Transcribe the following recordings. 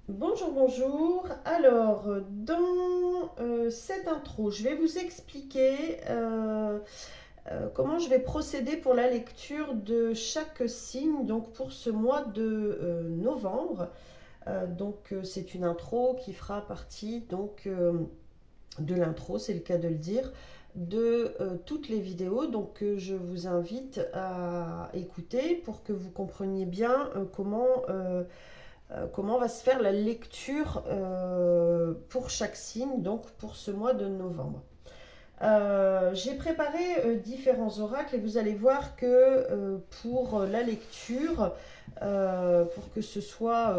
Bonjour, bonjour. Alors, dans cette intro, je vais vous expliquer comment je vais procéder pour la lecture de chaque signe, donc pour ce mois de novembre. C'est une intro qui fera partie de l'intro, c'est le cas de le dire, de toutes les vidéos. Je vous invite à écouter pour que vous compreniez bien comment va se faire la lecture pour chaque signe, donc pour ce mois de novembre. J'ai préparé différents oracles et vous allez voir que pour la lecture, pour que ce soit,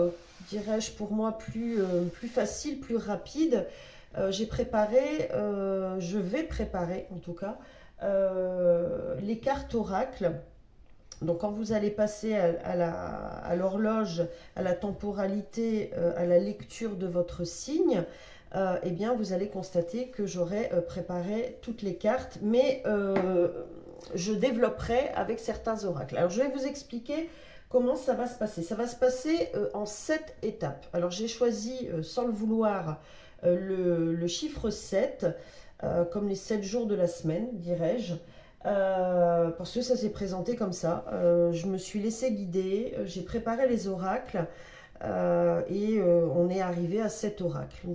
dirais-je, pour moi plus facile, plus rapide, je vais préparer en tout cas, les cartes oracles. Donc quand vous allez passer à l'horloge, à la temporalité, à la lecture de votre signe, eh bien vous allez constater que j'aurai préparé toutes les cartes, mais je développerai avec certains oracles. Alors je vais vous expliquer comment ça va se passer. Ça va se passer en 7 étapes. Alors j'ai choisi, sans le vouloir, le chiffre 7, comme les 7 jours de la semaine, dirais-je. Parce que ça s'est présenté comme ça. Je me suis laissée guider, j'ai préparé les oracles on est arrivé à 7 oracles.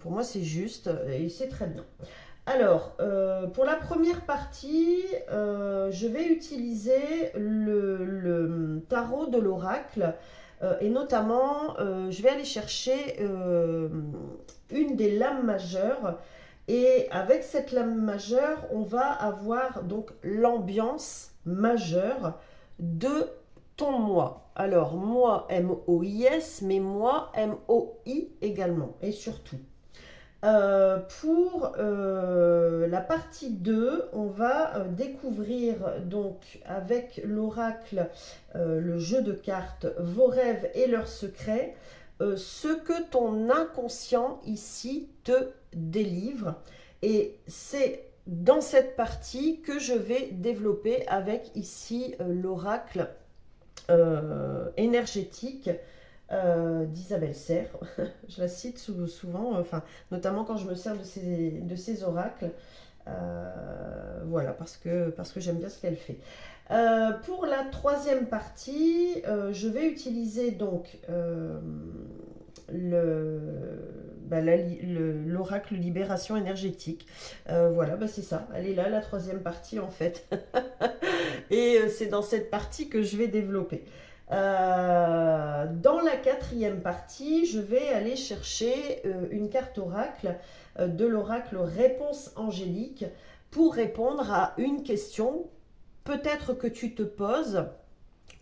Pour moi c'est juste et c'est très bien. Alors, pour la première partie, je vais utiliser le tarot de l'oracle et notamment je vais aller chercher une des lames majeures et avec cette lame majeure, on va avoir donc l'ambiance majeure de ton moi. Alors, moi, M-O-I-S, mais moi, M-O-I également, et surtout. Pour la partie 2, on va découvrir donc avec l'oracle, le jeu de cartes, vos rêves et leurs secrets, ce que ton inconscient ici te délivre. Et c'est dans cette partie que je vais développer avec ici l'oracle énergétique d'Isabelle Serre. Je la cite souvent, notamment quand je me sers de ces oracles. Voilà, parce que j'aime bien ce qu'elle fait. Pour la troisième partie, je vais utiliser donc l'oracle libération énergétique. Voilà, c'est ça. Elle est là, la troisième partie en fait. Et c'est dans cette partie que je vais développer. Dans la quatrième partie, je vais aller chercher une carte oracle de l'oracle réponse angélique pour répondre à une question peut-être que tu te poses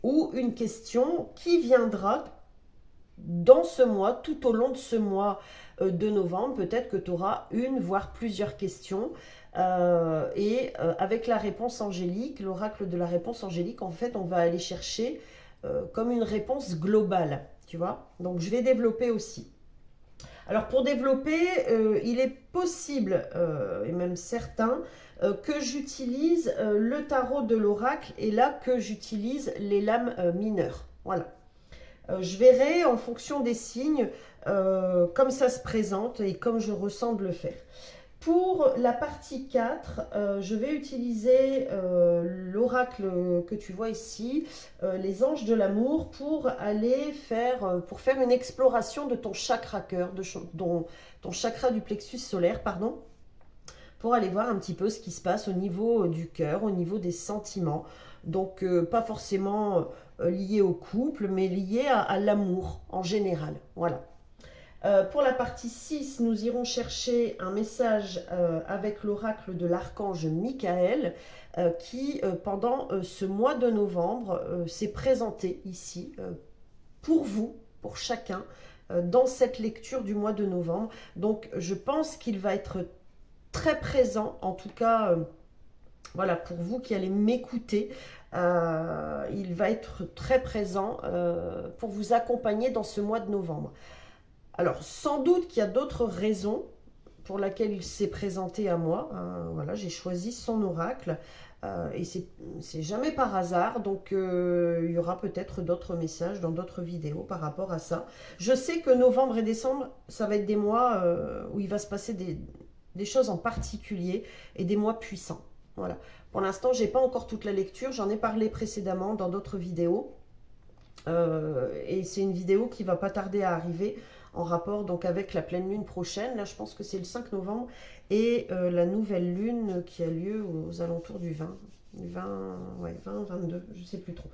ou une question qui viendra dans ce mois, tout au long de ce mois de novembre. Peut-être que tu auras une, voire plusieurs questions. Avec la réponse angélique, l'oracle de la réponse angélique, en fait, on va aller chercher comme une réponse globale, tu vois. Donc, je vais développer aussi. Alors, pour développer, il est possible, et même certain, que j'utilise le tarot de l'oracle et là que j'utilise les lames mineures. Voilà. Je verrai en fonction des signes comme ça se présente et comme je ressens de le faire. Pour la partie 4, je vais utiliser l'oracle que tu vois ici, les anges de l'amour, pour faire une exploration de ton chakra cœur, ton chakra du plexus solaire, pardon, pour aller voir un petit peu ce qui se passe au niveau du cœur, au niveau des sentiments. Donc pas forcément lié au couple, mais lié à l'amour en général. Voilà. Pour la partie 6, nous irons chercher un message avec l'oracle de l'archange Michael qui, pendant ce mois de novembre, s'est présenté ici pour vous, pour chacun, dans cette lecture du mois de novembre. Donc, je pense qu'il va être très présent, en tout cas, voilà, pour vous qui allez m'écouter. Il va être très présent pour vous accompagner dans ce mois de novembre. Alors, sans doute qu'il y a d'autres raisons pour lesquelles il s'est présenté à moi. Voilà, j'ai choisi son oracle. Et c'est jamais par hasard, donc il y aura peut-être d'autres messages dans d'autres vidéos par rapport à ça. Je sais que novembre et décembre, ça va être des mois où il va se passer des choses en particulier et des mois puissants. Voilà. Pour l'instant, j'ai pas encore toute la lecture, j'en ai parlé précédemment dans d'autres vidéos. Et c'est une vidéo qui va pas tarder à arriver en rapport donc avec la pleine lune prochaine. Là, je pense que c'est le 5 novembre et la nouvelle lune qui a lieu aux alentours du 20, 22, je sais plus trop.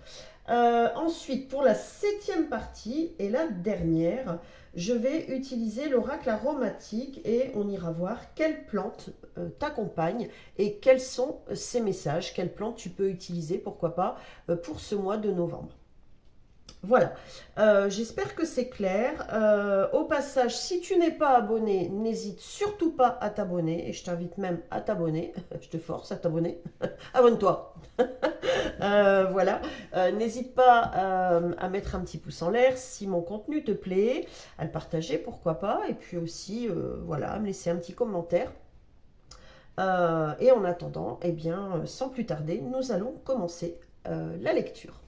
Ensuite, pour la 7e partie et la dernière, je vais utiliser l'oracle aromatique et on ira voir quelle plante t'accompagne et quels sont ces messages, quelle plante tu peux utiliser, pourquoi pas, pour ce mois de novembre. Voilà, j'espère que c'est clair. Au passage, si tu n'es pas abonné, n'hésite surtout pas à t'abonner. Et je t'invite même à t'abonner. Je te force à t'abonner. Abonne-toi. Voilà, n'hésite pas à mettre un petit pouce en l'air si mon contenu te plaît, à le partager, pourquoi pas. Et puis aussi, voilà, à me laisser un petit commentaire. Et en attendant, eh bien, sans plus tarder, nous allons commencer la lecture.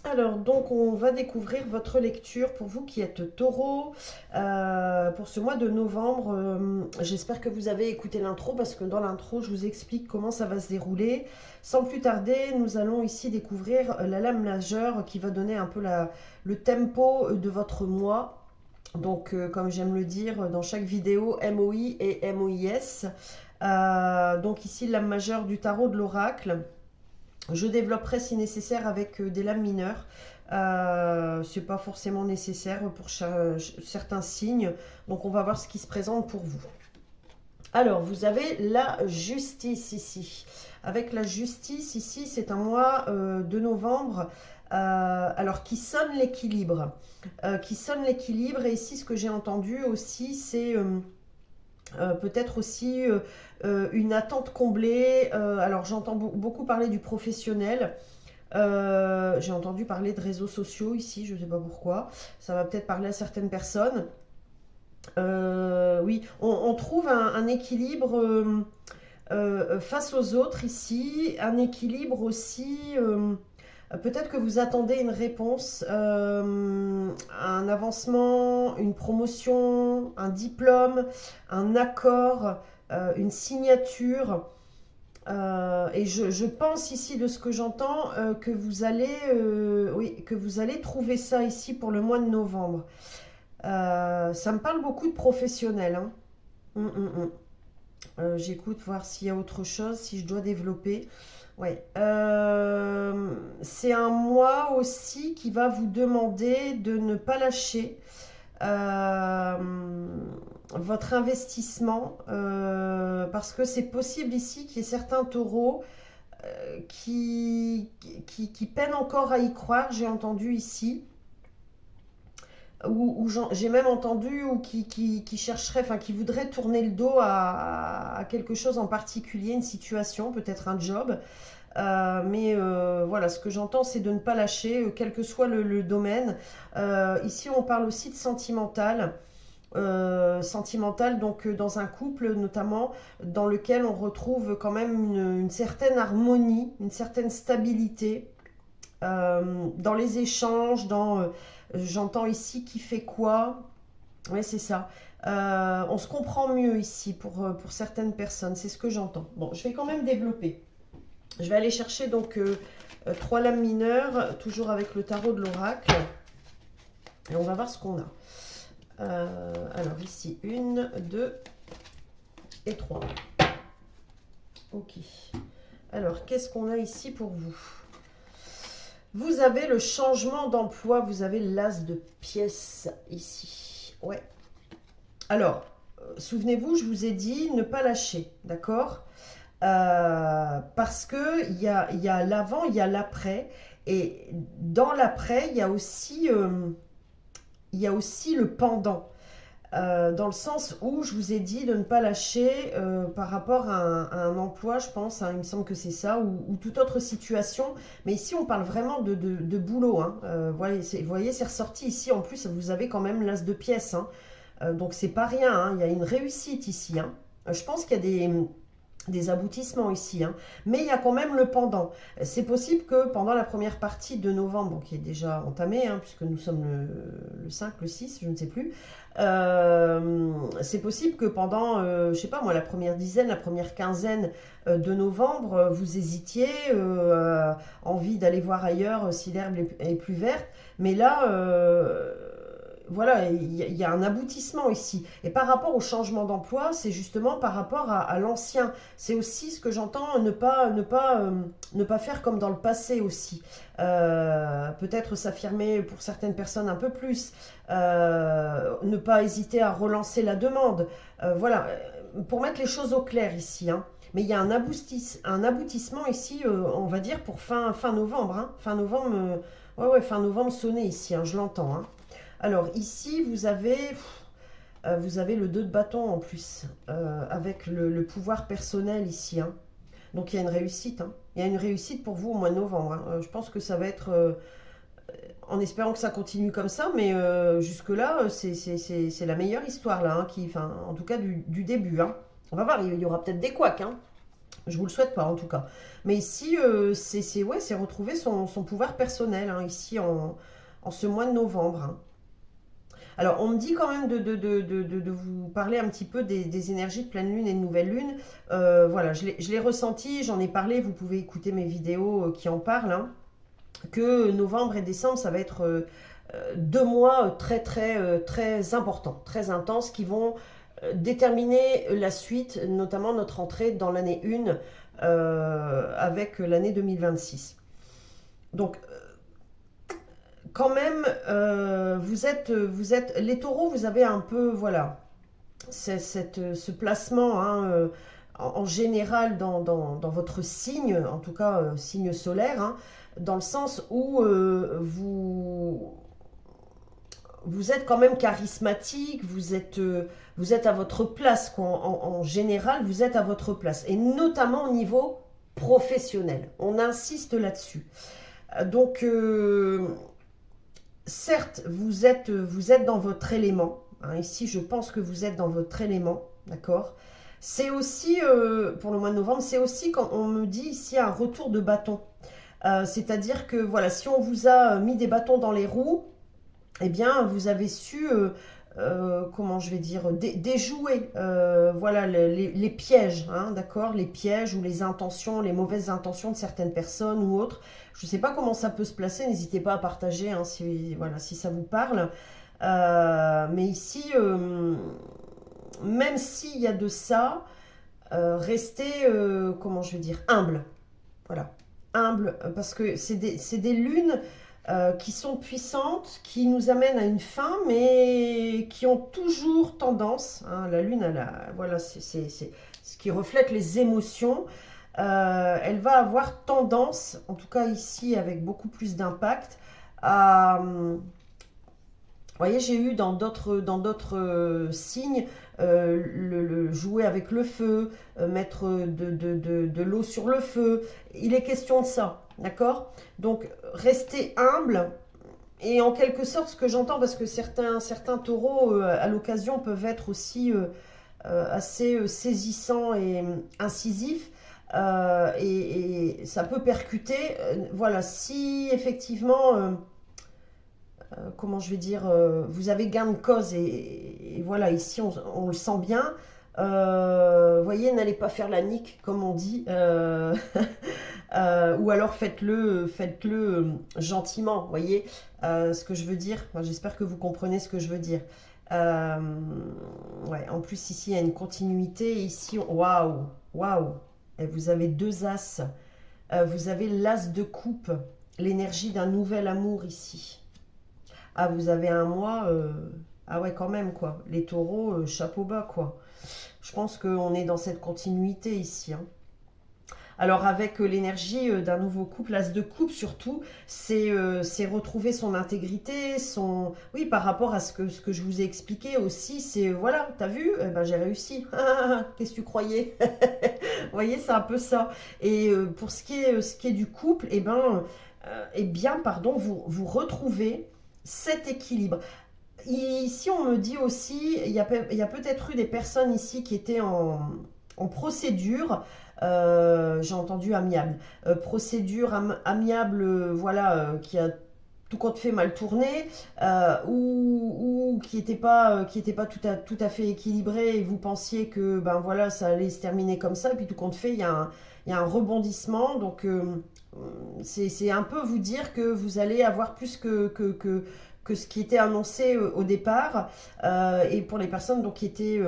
Alors, donc, on va découvrir votre lecture pour vous qui êtes taureau pour ce mois de novembre. J'espère que vous avez écouté l'intro parce que dans l'intro, je vous explique comment ça va se dérouler. Sans plus tarder, nous allons ici découvrir la lame majeure qui va donner un peu le tempo de votre mois. Donc, comme j'aime le dire dans chaque vidéo, MOI et MOIS. Donc ici, lame majeure du tarot de l'oracle. Je développerai si nécessaire avec des lames mineures. C'est pas forcément nécessaire pour certains signes. Donc on va voir ce qui se présente pour vous. Alors vous avez la justice ici. Avec la justice ici, c'est un mois de novembre. Alors qui sonne l'équilibre. Qui sonne l'équilibre. Et ici ce que j'ai entendu aussi c'est... peut-être aussi une attente comblée. Alors j'entends beaucoup parler du professionnel. J'ai entendu parler de réseaux sociaux ici, je ne sais pas pourquoi. Ça va peut-être parler à certaines personnes. Oui, on trouve un équilibre face aux autres ici. Un équilibre aussi... peut-être que vous attendez une réponse, un avancement, une promotion, un diplôme, un accord, une signature. Et je pense ici, de ce que j'entends, que vous allez, oui, que vous allez trouver ça ici pour le mois de novembre. Ça me parle beaucoup de professionnels. Hein. J'écoute voir s'il y a autre chose, si je dois développer. Ouais. C'est un mois aussi qui va vous demander de ne pas lâcher votre investissement parce que c'est possible ici qu'il y ait certains taureaux qui peinent encore à y croire, j'ai entendu ici. Ou j'ai même entendu ou qui chercherait, enfin qui voudrait tourner le dos à quelque chose en particulier, une situation, peut-être un job. Mais voilà, ce que j'entends, c'est de ne pas lâcher, quel que soit le domaine. Ici, on parle aussi de sentimental. Sentimental, donc dans un couple notamment, dans lequel on retrouve quand même une certaine harmonie, une certaine stabilité. Dans les échanges, j'entends ici qui fait quoi. Oui, c'est ça. On se comprend mieux ici pour certaines personnes, c'est ce que j'entends. Bon, je vais quand même développer. Je vais aller chercher donc 3 lames mineures, toujours avec le tarot de l'oracle. Et on va voir ce qu'on a. Alors ici, 1, 2 et 3. Ok. Alors, qu'est-ce qu'on a ici pour vous? Vous avez le changement d'emploi, vous avez l'as de pièces ici. Ouais. Alors, souvenez-vous, je vous ai dit ne pas lâcher, d'accord? Parce que il y a l'avant, il y a l'après. Et dans l'après, il y a aussi le pendant. Dans le sens où je vous ai dit de ne pas lâcher par rapport à un emploi, je pense, hein, il me semble que c'est ça, ou toute autre situation. Mais ici, on parle vraiment de boulot. Hein. Vous voyez, c'est ressorti ici. En plus, vous avez quand même l'as de pièces. Hein. Donc, c'est pas rien. Hein. Il y a une réussite ici. Hein. Je pense qu'il y a des aboutissements ici, hein. Mais il y a quand même le pendant. C'est possible que pendant la première partie de novembre, bon, qui est déjà entamée, hein, puisque nous sommes le 5, le 6, je ne sais plus, c'est possible que pendant, je sais pas moi, la première dizaine, la première quinzaine de novembre, vous hésitiez, envie d'aller voir ailleurs si l'herbe est plus verte. Mais là, voilà, il y a un aboutissement ici. Et par rapport au changement d'emploi, c'est justement par rapport à l'ancien. C'est aussi ce que j'entends, ne pas faire comme dans le passé aussi. Peut-être s'affirmer pour certaines personnes un peu plus. Ne pas hésiter à relancer la demande. Voilà, pour mettre les choses au clair ici, hein. Mais il y a un aboutissement ici, on va dire, pour fin novembre, hein. Fin novembre, ouais, fin novembre sonné ici, hein, je l'entends, hein. Alors ici, vous avez le 2 de bâton en plus, avec le pouvoir personnel ici, hein. Donc il y a une réussite, hein. Il y a une réussite pour vous au mois de novembre, hein. Je pense que ça va être, en espérant que ça continue comme ça, mais jusque-là, c'est la meilleure histoire là, hein, enfin, en tout cas du début, hein. On va voir, il y aura peut-être des couacs, hein. Je vous le souhaite pas en tout cas. Mais ici, c'est retrouver son pouvoir personnel, hein, ici en ce mois de novembre, hein. Alors, on me dit quand même de vous parler un petit peu des énergies de pleine lune et de nouvelle lune. Voilà, je l'ai ressenti, j'en ai parlé, vous pouvez écouter mes vidéos qui en parlent, hein, que novembre et décembre, ça va être 2 mois très importants, très intenses, qui vont déterminer la suite, notamment notre entrée dans l'année 1 avec l'année 2026. Donc, quand même, vous êtes, les taureaux, vous avez un peu, voilà, ce placement, hein, en général dans votre signe, en tout cas signe solaire, hein, dans le sens où vous êtes quand même charismatique, vous êtes à votre place, quoi. En général, vous êtes à votre place, et notamment au niveau professionnel. On insiste là-dessus. Donc, certes, vous êtes dans votre élément, hein. Ici, je pense que vous êtes dans votre élément, d'accord. C'est aussi, pour le mois de novembre, c'est aussi quand on me dit ici un retour de bâton. C'est-à-dire que, voilà, si on vous a mis des bâtons dans les roues, eh bien, vous avez su, comment je vais dire, déjouer, voilà, les pièges, hein, d'accord, les pièges ou les intentions, les mauvaises intentions de certaines personnes ou autres. Je ne sais pas comment ça peut se placer, n'hésitez pas à partager, hein, voilà, si ça vous parle. Mais ici, même s'il y a de ça, restez, comment je vais dire, humble. Voilà, humble, parce que c'est des lunes qui sont puissantes, qui nous amènent à une fin, mais qui ont toujours tendance, hein, la lune, voilà, c'est ce qui reflète les émotions. Elle va avoir tendance, en tout cas ici avec beaucoup plus d'impact, à... Vous voyez, j'ai eu dans d'autres signes le jouer avec le feu, mettre de l'eau sur le feu. Il est question de ça, d'accord? Donc, restez humble. Et en quelque sorte, ce que j'entends, parce que certains taureaux, à l'occasion, peuvent être aussi assez saisissants et incisifs. Et ça peut percuter. Voilà, si effectivement... comment je vais dire, vous avez gain de cause et voilà, ici on le sent bien. Voyez, n'allez pas faire la nique, comme on dit, ou alors faites-le gentiment, voyez ce que je veux dire. Enfin, j'espère que vous comprenez ce que je veux dire. Ouais, en plus ici il y a une continuité, ici, waouh, waouh, vous avez 2 as, vous avez l'as de coupe, l'énergie d'un nouvel amour ici. Ah, vous avez un mois, ah ouais, quand même, quoi. Les taureaux, chapeau bas, quoi. Je pense qu'on est dans cette continuité ici, hein. Alors, avec l'énergie d'un nouveau couple, l'as de coupe surtout, c'est retrouver son intégrité, oui, par rapport à ce que je vous ai expliqué aussi, c'est, voilà, t'as vu, eh ben, j'ai réussi. Qu'est-ce que tu croyais? Vous voyez, c'est un peu ça. Et pour ce qui est du couple, eh bien, pardon, vous retrouvez cet équilibre. Ici, on me dit aussi, il y a peut-être eu des personnes ici qui étaient en procédure, j'ai entendu amiable, procédure amiable, voilà, qui a tout compte fait mal tourné, ou qui était pas tout à fait équilibré et vous pensiez que ben voilà ça allait se terminer comme ça, et puis tout compte fait il y a un rebondissement, donc c'est un peu vous dire que vous allez avoir plus que ce qui était annoncé au départ, et pour les personnes donc, qui étaient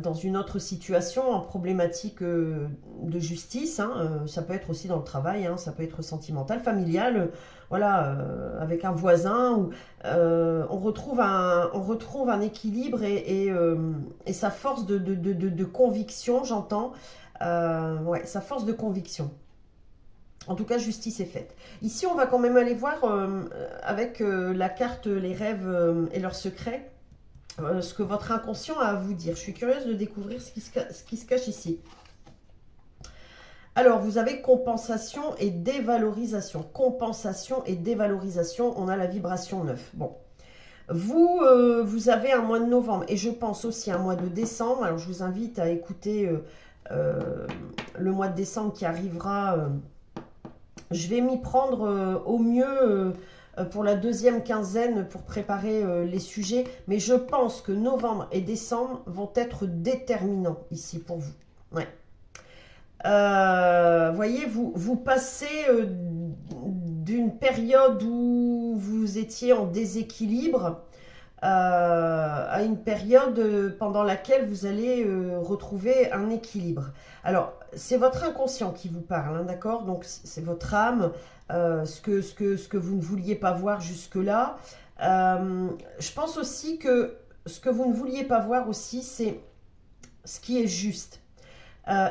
dans une autre situation, en problématique de justice, hein, ça peut être aussi dans le travail, hein, ça peut être sentimental, familial, voilà, avec un voisin, où, on retrouve un équilibre et sa force de conviction, j'entends, ouais, sa force de conviction. En tout cas, justice est faite. Ici, on va quand même aller voir avec la carte les rêves et leurs secrets, ce que votre inconscient a à vous dire. Je suis curieuse de découvrir ce qui se cache ici. Alors, vous avez compensation et dévalorisation. Compensation et dévalorisation, on a la vibration 9. Bon. Vous avez un mois de novembre et je pense aussi un mois de décembre. Alors, je vous invite à écouter le mois de décembre qui arrivera. Je vais m'y prendre au mieux pour la deuxième quinzaine pour préparer les sujets. Mais je pense que novembre et décembre vont être déterminants ici pour vous. Ouais. Voyez, vous passez d'une période où vous étiez en déséquilibre à une période pendant laquelle vous allez retrouver un équilibre. Alors, c'est votre inconscient qui vous parle, hein, d'accord? Donc, c'est votre âme, ce que vous ne vouliez pas voir jusque-là. Je pense aussi que ce que vous ne vouliez pas voir aussi, c'est ce qui est juste.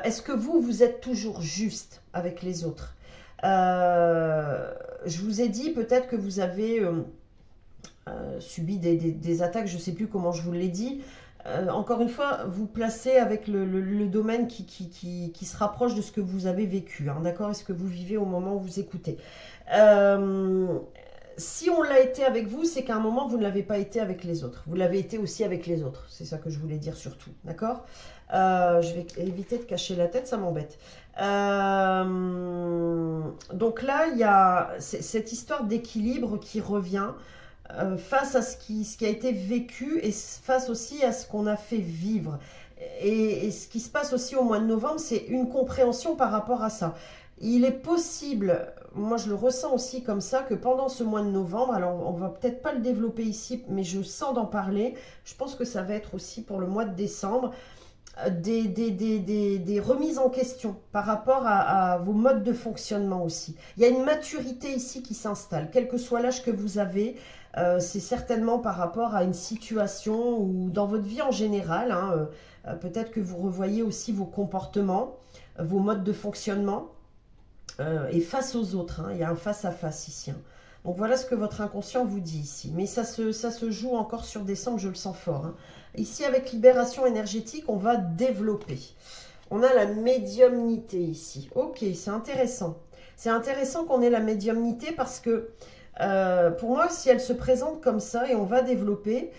Est-ce que vous êtes toujours juste avec les autres? Je vous ai dit peut-être que vous avez subi des attaques, je ne sais plus comment je vous l'ai dit. Encore une fois, vous placez avec le domaine qui se rapproche de ce que vous avez vécu, hein, d'accord? Est-ce que vous vivez au moment où vous écoutez? Si on l'a été avec vous, c'est qu'à un moment, vous ne l'avez pas été avec les autres. Vous l'avez été aussi avec les autres. C'est ça que je voulais dire surtout, d'accord? Je vais éviter de cacher la tête, ça m'embête. Donc là, il y a cette histoire d'équilibre qui revient face à ce qui a été vécu et face aussi à ce qu'on a fait vivre. Et ce qui se passe aussi au mois de novembre, c'est une compréhension par rapport à ça. Il est possible, moi je le ressens aussi comme ça, que pendant ce mois de novembre, alors on va peut-être pas le développer ici, mais je sens d'en parler, je pense que ça va être aussi pour le mois de décembre, des remises en question par rapport à vos modes de fonctionnement aussi. Il y a une maturité ici qui s'installe, quel que soit l'âge que vous avez, c'est certainement par rapport à une situation ou dans votre vie en général, hein, peut-être que vous revoyez aussi vos comportements, vos modes de fonctionnement, et face aux autres, hein, il y a un face-à-face ici. Hein. Donc voilà ce que votre inconscient vous dit ici. Mais ça se joue encore sur décembre, je le sens fort. Hein. Ici, avec libération énergétique, on va développer. On a la médiumnité ici. Ok, c'est intéressant. C'est intéressant qu'on ait la médiumnité parce que, pour moi, si elle se présente comme ça et on va développer,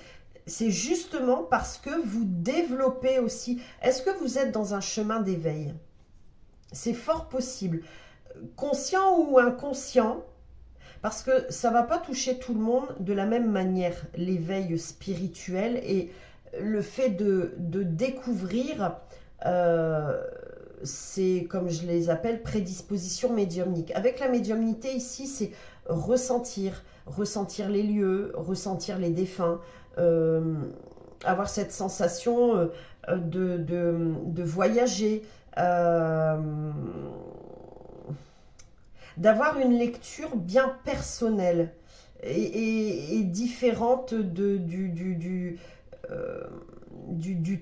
c'est justement parce que vous développez aussi. Est-ce que vous êtes dans un chemin d'éveil? C'est fort possible. Conscient ou inconscient, parce que ça ne va pas toucher tout le monde de la même manière, l'éveil spirituel et le fait de découvrir, c'est comme je les appelle, prédisposition médiumnique. Avec la médiumnité ici, c'est ressentir les lieux, ressentir les défunts, avoir cette sensation de voyager, d'avoir une lecture bien personnelle et différente du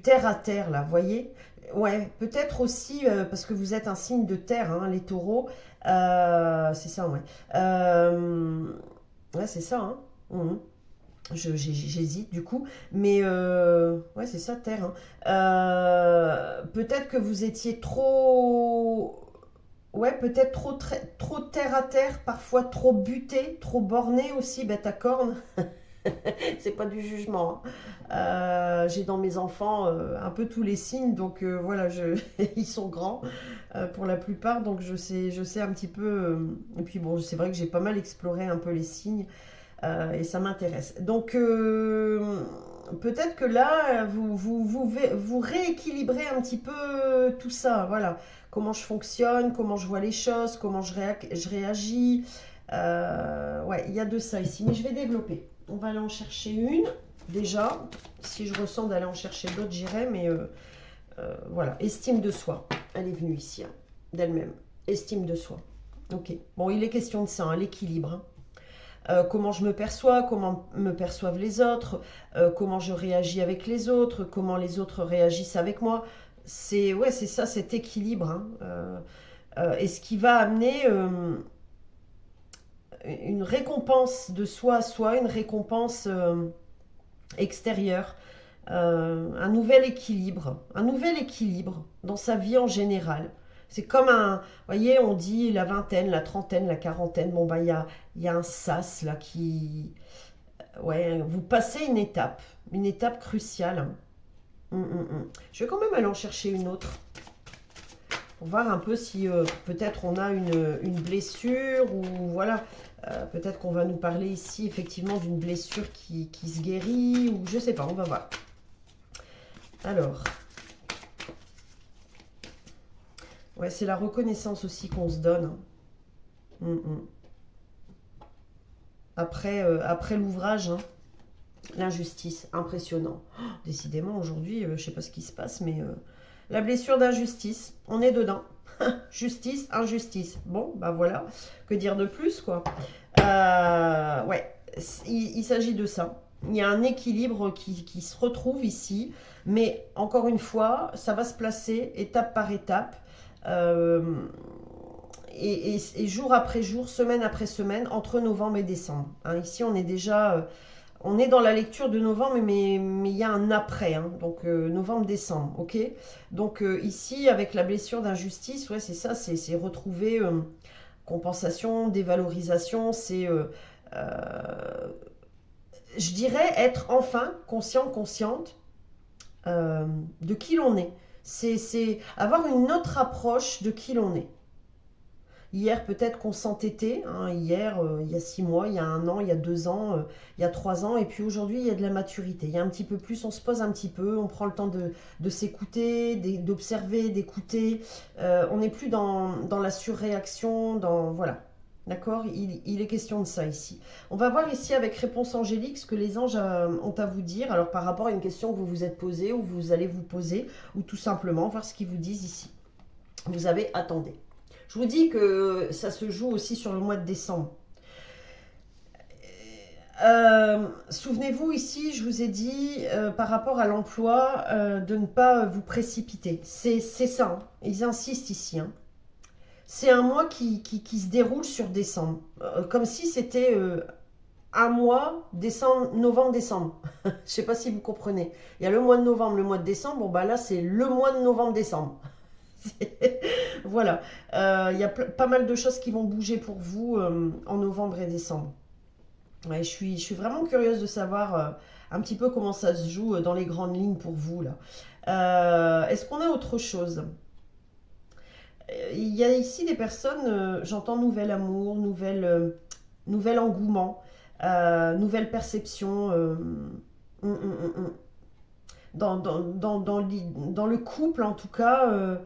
terre à terre, là, voyez? Ouais, peut-être aussi, parce que vous êtes un signe de terre, hein, les taureaux, c'est ça, ouais. Ouais, c'est ça, hein. J'hésite du coup, mais ouais, c'est ça, terre. Hein. Peut-être que vous étiez trop... Ouais, peut-être trop terre à terre, parfois trop buté, trop borné aussi, bête à corne. C'est pas du jugement, hein. J'ai dans mes enfants un peu tous les signes, donc voilà, ils sont grands pour la plupart, donc je sais un petit peu. Et puis bon, c'est vrai que j'ai pas mal exploré un peu les signes et ça m'intéresse. Donc peut-être que là, vous rééquilibrez un petit peu tout ça, voilà. Comment je fonctionne, comment je vois les choses, comment je réagis. Ouais, il y a de ça ici, mais je vais développer. On va aller en chercher une, déjà. Si je ressens d'aller en chercher d'autres, j'irai, mais voilà. Estime de soi. Elle est venue ici, hein, d'elle-même. Estime de soi. Ok. Bon, il est question de ça, hein, l'équilibre. Hein. Comment je me perçois, comment me perçoivent les autres, comment je réagis avec les autres, comment les autres réagissent avec moi. Ouais, c'est ça, cet équilibre. Hein. Et ce qui va amener une récompense de soi à soi, une récompense extérieure, un nouvel équilibre dans sa vie en général. C'est comme un, vous voyez, on dit la vingtaine, la trentaine, la quarantaine, bon bah il y a un sas là qui, ouais, vous passez une étape cruciale. Hein. Je vais quand même aller en chercher une autre pour voir un peu si peut-être on a une blessure ou voilà, peut-être qu'on va nous parler ici effectivement d'une blessure qui se guérit ou je sais pas, on va voir. Alors, ouais, c'est la reconnaissance aussi qu'on se donne. Hein. Après l'ouvrage, hein, l'injustice, impressionnant. Oh, décidément, aujourd'hui, je sais pas ce qui se passe, mais la blessure d'injustice, on est dedans. Justice, injustice. Bon, bah voilà, que dire de plus, quoi. Ouais, il s'agit de ça. Il y a un équilibre qui se retrouve ici, mais encore une fois, ça va se placer étape par étape. Euh, et jour après jour, semaine après semaine, entre novembre et décembre. Hein, ici, on est déjà, on est dans la lecture de novembre, mais il y a un après, hein, donc novembre-décembre, ok. Donc ici, avec la blessure d'injustice, ouais, c'est ça, c'est retrouver compensation, dévalorisation, c'est, je dirais, être enfin conscient, consciente de qui l'on est. C'est avoir une autre approche de qui l'on est. Hier, peut-être qu'on s'entêtait. Hein, hier, il y a 6 mois, il y a 1 an, il y a 2 ans, il y a 3 ans. Et puis aujourd'hui, il y a de la maturité. Il y a un petit peu plus, on se pose un petit peu, on prend le temps de s'écouter, d'observer, d'écouter. On n'est plus dans la surréaction, voilà. D'accord, il est question de ça ici. On va voir ici avec réponse angélique ce que les anges ont à vous dire. Alors par rapport à une question que vous vous êtes posée ou vous allez vous poser, ou tout simplement voir ce qu'ils vous disent ici. Vous avez attendez. Je vous dis que ça se joue aussi sur le mois de décembre. Souvenez-vous ici, je vous ai dit par rapport à l'emploi de ne pas vous précipiter. C'est ça, hein. Ils insistent ici. Hein. C'est un mois qui se déroule sur décembre. Comme si c'était un mois, novembre, décembre. Je ne sais pas si vous comprenez. Il y a le mois de novembre, le mois de décembre. Bon, bah là, c'est le mois de novembre-décembre. Voilà, il y a pas mal de choses qui vont bouger pour vous en novembre et décembre. Ouais, je suis vraiment curieuse de savoir un petit peu comment ça se joue dans les grandes lignes pour vous là. Est-ce qu'on a autre chose? Il y a ici des personnes, j'entends nouvel amour, nouvel engouement, nouvelle perception. Hum, hum, hum, hum. Dans le couple en tout cas,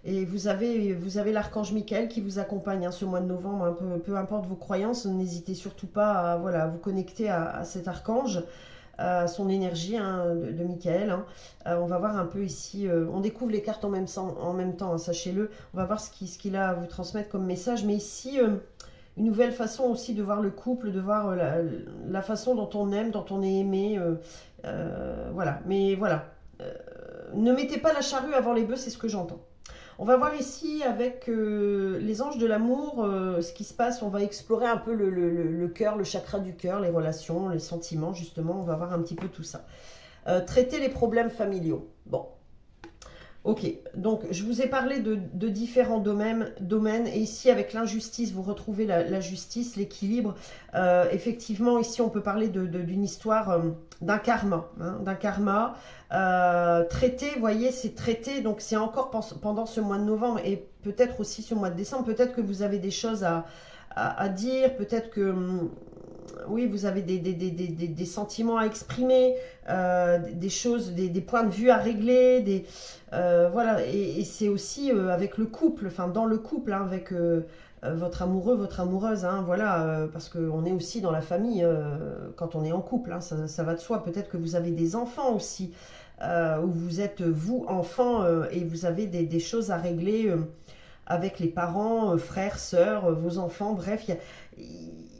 et vous avez l'archange Michael qui vous accompagne hein, ce mois de novembre, hein, peu importe vos croyances, n'hésitez surtout pas à, voilà, à vous connecter à cet archange, à son énergie hein, de Michael. Hein. On va voir un peu ici, on découvre les cartes en même temps hein, sachez-le, on va voir ce qu'il a à vous transmettre comme message, mais ici une nouvelle façon aussi de voir le couple, de voir la façon dont on aime, dont on est aimé. Voilà, mais voilà. Ne mettez pas la charrue avant les bœufs, c'est ce que j'entends. On va voir ici avec les anges de l'amour ce qui se passe. On va explorer un peu le cœur, le chakra du cœur, les relations, les sentiments, justement. On va voir un petit peu tout ça. Traiter les problèmes familiaux. Bon. Ok, donc je vous ai parlé de différents domaines, et ici avec l'injustice, vous retrouvez la justice, l'équilibre. Effectivement, ici on peut parler d'une histoire, d'un karma, hein, traité, vous voyez, c'est traité, donc c'est encore pendant ce mois de novembre et peut-être aussi ce mois de décembre, peut-être que vous avez des choses à dire, peut-être que oui, vous avez des sentiments à exprimer, des choses, des points de vue à régler, voilà, et c'est aussi avec le couple, enfin dans le couple, hein, avec votre amoureux, votre amoureuse, hein, voilà, parce qu'on est aussi dans la famille quand on est en couple, hein, ça va de soi. Peut-être que vous avez des enfants aussi, où vous êtes vous enfant et vous avez des choses à régler avec les parents, frères, sœurs, vos enfants, bref,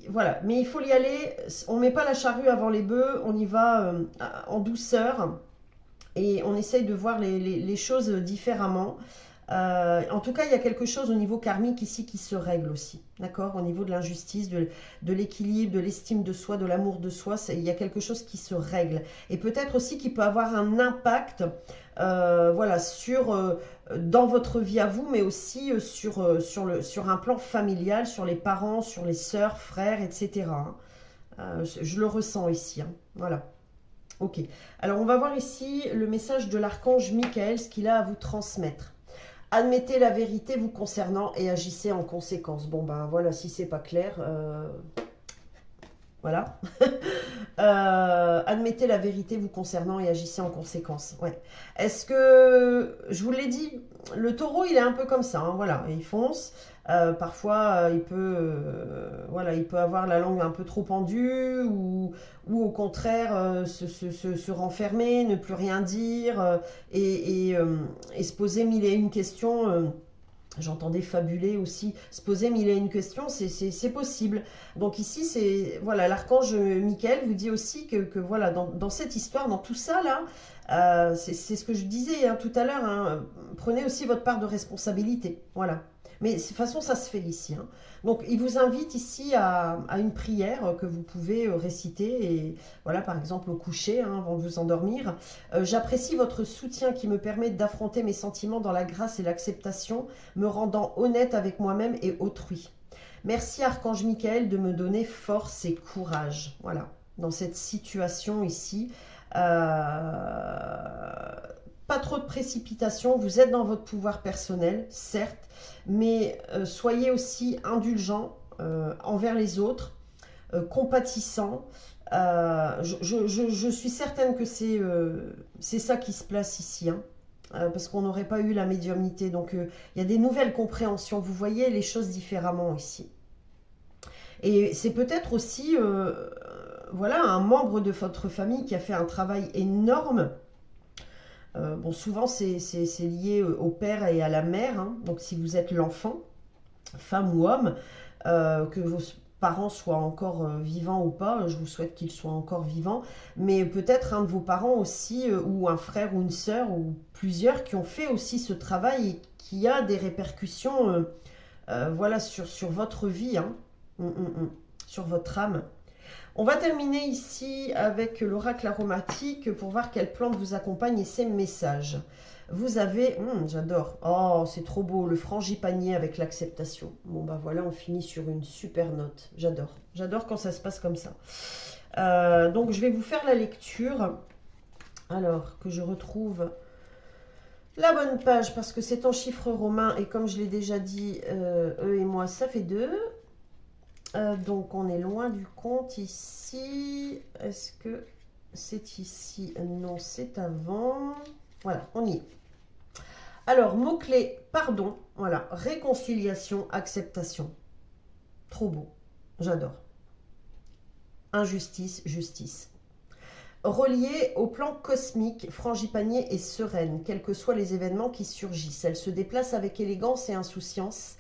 voilà. Mais il faut y aller, on ne met pas la charrue avant les bœufs, on y va en douceur et on essaye de voir les choses différemment. En tout cas, il y a quelque chose au niveau karmique ici qui se règle aussi, d'accord? Au niveau de l'injustice, de l'équilibre, de l'estime de soi, de l'amour de soi, il y a quelque chose qui se règle. Et peut-être aussi qui peut avoir un impact, voilà, dans votre vie à vous, mais aussi sur un plan familial, sur les parents, sur les sœurs, frères, etc. Je le ressens ici, hein, voilà. Ok, alors on va voir ici le message de l'archange Michael, ce qu'il a à vous transmettre. Admettez la vérité vous concernant et agissez en conséquence. Bon ben voilà, si c'est pas clair, voilà. Admettez la vérité vous concernant et agissez en conséquence. Ouais. Est-ce que, je vous l'ai dit, le taureau il est un peu comme ça, hein, voilà, il fonce. Parfois voilà, il peut avoir la langue un peu trop pendue ou au contraire se renfermer, ne plus rien dire et se poser mille et une questions. J'entendais fabuler aussi, se poser mille et une questions, c'est possible. Donc ici, c'est voilà, l'archange Michael vous dit aussi que voilà, dans cette histoire, dans tout ça là, c'est ce que je disais hein, tout à l'heure, hein, prenez aussi votre part de responsabilité. Voilà. Mais de toute façon, ça se fait ici, hein. Donc, il vous invite ici à une prière que vous pouvez réciter, et voilà, par exemple au coucher, hein, avant de vous endormir. J'apprécie votre soutien qui me permet d'affronter mes sentiments dans la grâce et l'acceptation, me rendant honnête avec moi-même et autrui. Merci Archange Michael de me donner force et courage. Voilà, dans cette situation ici. Pas trop de précipitation, vous êtes dans votre pouvoir personnel, certes, mais soyez aussi indulgents envers les autres, compatissants. Je suis certaine que c'est ça qui se place ici, hein, parce qu'on n'aurait pas eu la médiumnité. Donc il y a des nouvelles compréhensions, vous voyez les choses différemment ici. Et c'est peut-être aussi voilà, un membre de votre famille qui a fait un travail énorme. Bon, souvent c'est lié au père et à la mère, hein. Donc si vous êtes l'enfant, femme ou homme, que vos parents soient encore vivants ou pas, je vous souhaite qu'ils soient encore vivants, mais peut-être un de vos parents aussi, ou un frère ou une sœur, ou plusieurs qui ont fait aussi ce travail et qui a des répercussions voilà, sur votre vie, hein. Sur votre âme. On va terminer ici avec l'oracle aromatique pour voir quelle plante vous accompagne et ses messages. Vous avez, j'adore, oh c'est trop beau, le frangipanier avec l'acceptation. Bon bah voilà, on finit sur une super note, j'adore quand ça se passe comme ça. Donc je vais vous faire la lecture, alors que je retrouve la bonne page parce que c'est en chiffres romains et comme je l'ai déjà dit, eux et moi ça fait 2. Donc on est loin du compte ici. Est-ce que c'est ici? Non, c'est avant. Voilà, on y est. Alors, mot-clé, pardon. Voilà, réconciliation, acceptation. Trop beau, j'adore. Injustice, justice. Reliée au plan cosmique, Frangipanier est sereine, quels que soient les événements qui surgissent. Elle se déplace avec élégance et insouciance,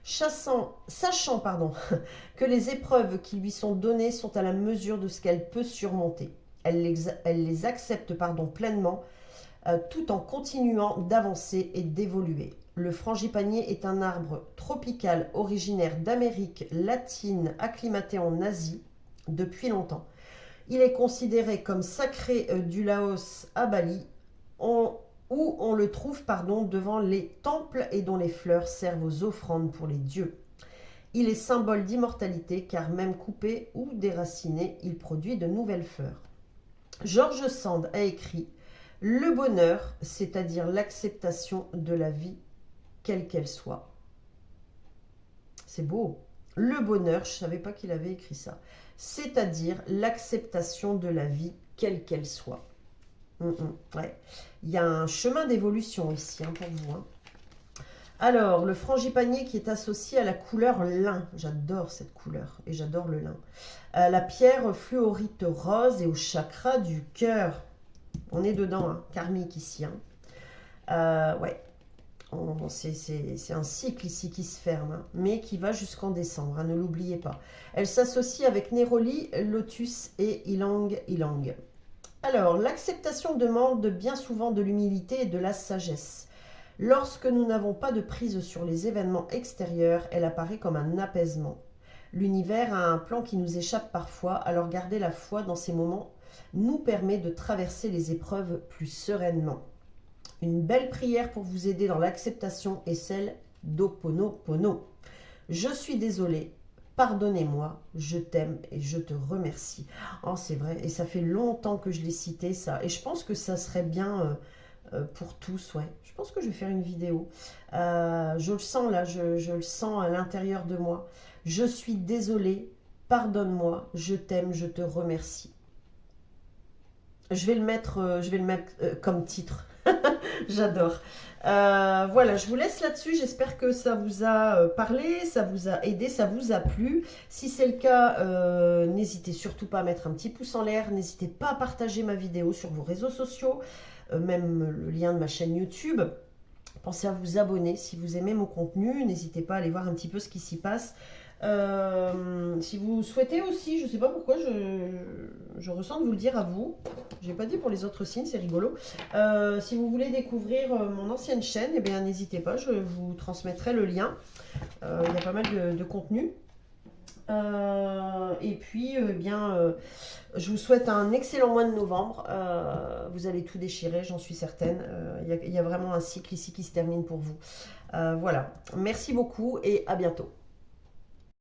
sachant que les épreuves qui lui sont données sont à la mesure de ce qu'elle peut surmonter. Elle les accepte pleinement, tout en continuant d'avancer et d'évoluer. Le frangipanier est un arbre tropical originaire d'Amérique latine, acclimaté en Asie depuis longtemps. Il est considéré comme sacré du Laos à Bali. On où on le trouve, pardon, devant les temples et dont les fleurs servent aux offrandes pour les dieux. Il est symbole d'immortalité car même coupé ou déraciné, il produit de nouvelles fleurs. George Sand a écrit « Le bonheur, c'est-à-dire l'acceptation de la vie, quelle qu'elle soit. » C'est beau. Le bonheur, je ne savais pas qu'il avait écrit ça. C'est-à-dire l'acceptation de la vie, quelle qu'elle soit. Ouais. Il y a un chemin d'évolution ici pour vous. Alors, le frangipanier qui est associé à la couleur lin. J'adore cette couleur et j'adore le lin. La pierre fluorite rose et au chakra du cœur. On est dedans, karmique ici. Ouais. C'est un cycle ici qui se ferme, mais qui va jusqu'en décembre, ne l'oubliez pas. Elle s'associe avec Néroli, Lotus et Ylang Ylang. Alors, l'acceptation demande bien souvent de l'humilité et de la sagesse. Lorsque nous n'avons pas de prise sur les événements extérieurs, elle apparaît comme un apaisement. L'univers a un plan qui nous échappe parfois, alors garder la foi dans ces moments nous permet de traverser les épreuves plus sereinement. Une belle prière pour vous aider dans l'acceptation est celle d'Ho'oponopono. Je suis désolée, pardonnez-moi, je t'aime et je te remercie. Oh, c'est vrai, et ça fait longtemps que je l'ai cité ça, et je pense que ça serait bien pour tous, ouais. Je pense que je vais faire une vidéo. Je le sens là, je le sens à l'intérieur de moi. Je suis désolée, pardonne-moi, je t'aime, je te remercie. Je vais le mettre comme titre. J'adore. Voilà, je vous laisse là-dessus. J'espère que ça vous a parlé, ça vous a aidé, ça vous a plu. Si c'est le cas, n'hésitez surtout pas à mettre un petit pouce en l'air. N'hésitez pas à partager ma vidéo sur vos réseaux sociaux, même le lien de ma chaîne YouTube. Pensez à vous abonner si vous aimez mon contenu. N'hésitez pas à aller voir un petit peu ce qui s'y passe. Si vous souhaitez aussi, je ne sais pas pourquoi, je ressens de vous le dire à vous. Je n'ai pas dit pour les autres signes, c'est rigolo. Si vous voulez découvrir mon ancienne chaîne, eh bien n'hésitez pas, je vous transmettrai le lien. Il y a pas mal de contenu. Et puis, je vous souhaite un excellent mois de novembre. Vous allez tout déchirer, j'en suis certaine. Il y a vraiment un cycle ici qui se termine pour vous. Voilà. Merci beaucoup et à bientôt.